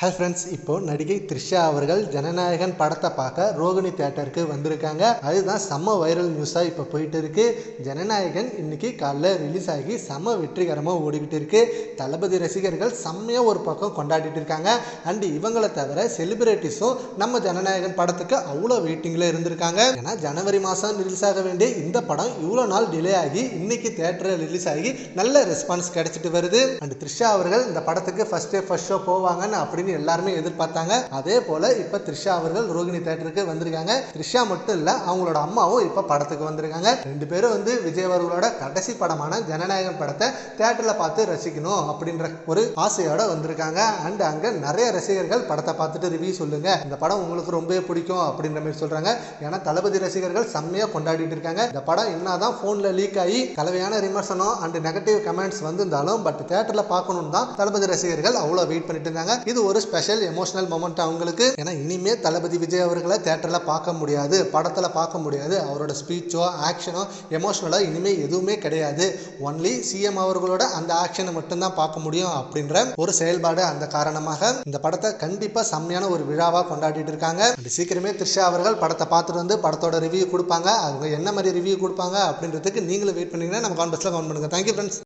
Hi friends, இப்போ நடிகை த்ரிஷா அவர்கள் ஜனநாயகன் படத்தை பார்க்க ரோகிணி தியேட்டருக்கு வந்திருக்காங்க. அதுதான் செம்ம வைரல் நியூஸாக இப்போ போயிட்டு இருக்கு. ஜனநாயகன் இன்னைக்கு காலைல ரிலீஸ் ஆகி செம்ம வெற்றிகரமாக ஓடிக்கிட்டு இருக்கு. தளபதி ரசிகர்கள் செம்மையாக ஒரு பக்கம் கொண்டாடிட்டு இருக்காங்க. அண்ட் இவங்களை தவிர செலிபிரிட்டிஸும் நம்ம ஜனநாயகன் படத்துக்கு அவ்வளோ வெயிட்டிங்கில் இருந்திருக்காங்க. ஏன்னா ஜனவரி மாதம் ரிலீஸ் ஆக வேண்டிய இந்த படம் இவ்வளோ நாள் டிலே ஆகி இன்னைக்கு தியேட்டரில் ரிலீஸ் ஆகி நல்ல ரெஸ்பான்ஸ் கிடைச்சிட்டு வருது. அண்ட் த்ரிஷா அவர்கள் இந்த படத்துக்கு ஃபர்ஸ்ட் ஷோ போவாங்கன்னு அப்படின்னு எல்லாருமே எதிர்பார்த்தாங்க. அதே போல இப்ப த்ரிஷா அவர்கள் ரோகிணி தியேட்டருக்கு வந்திருக்காங்க. த்ரிஷா மட்டும் இல்ல, அவங்களோட அம்மாவும் இப்ப படத்துக்கு வந்திருக்காங்க. ரெண்டு பேரும் விஜய் அவர்களோட கடைசி படமான ஜனநாயகன் படத்தை தியேட்டர்ல பார்த்து ரசிக்கணும் அப்படின்ற ஒரு ஆசையோட வந்திருக்காங்க. அண்ட் அங்க நிறைய ரசிகர்கள் படத்தை பார்த்துட்டு ரிவ்யூ சொல்லுங்க, இந்த படம் உங்களுக்கு ரொம்ப பிடிக்கும் அப்படின்ற மாதிரி சொல்றாங்க. ஏன்னா தளபதி ரசிகர்கள் செம்மையா கொண்டாடிட்டு இருக்காங்க. இந்த படம் என்னதான் போன்ல லீக் ஆகி கலவையான விமர்சனம் அண்ட் நெகட்டிவ் கமெண்ட்ஸ் வந்திருந்தாலும் பட் தியேட்டர்ல பார்க்கணும் தான் தளபதி ரசிகர்கள் அவ்வளவு வெயிட் பண்ணிட்டு இருந்தாங்க. இது ஒரு ஸ்பெஷல் எமோஷனல் மொமெண்ட் அவங்களுக்கு. ஏன்னா இனிமே தளபதி விஜய் அவர்களை தியேட்டர்ல பார்க்க முடியாது, படத்துல பார்க்க முடியாது. அவரோட ஸ்பீச்சோ ஆக்ஷனோ எமோஷனலோ இனிமே எதுவுமே கிடையாது. ஒன்லி சிஎம் அவர்களோட அந்த ஆக்ஷனை மட்டும்தான் பார்க்க முடியும் அப்படின்ற ஒரு செயல்பாடு. அந்த காரணமாக இந்த படத்தை கண்டிப்பா செம்மையான ஒரு விழாவா கொண்டாடிட்டு இருக்காங்க. சீக்கிரமே த்ரிஷா அவர்கள் படத்தை பார்த்துட்டு படத்தோட ரிவ்யூ கொடுப்பாங்க. அவங்க என்ன மாதிரி ரிவ்யூ கொடுப்பாங்க அப்படின்றதுக்கு நீங்களும் வெயிட் பண்ணீங்கன்னா நம்ம கமெண்ட் பாக்ஸ்ல கமெண்ட் பண்ணுங்க. Thank you friends.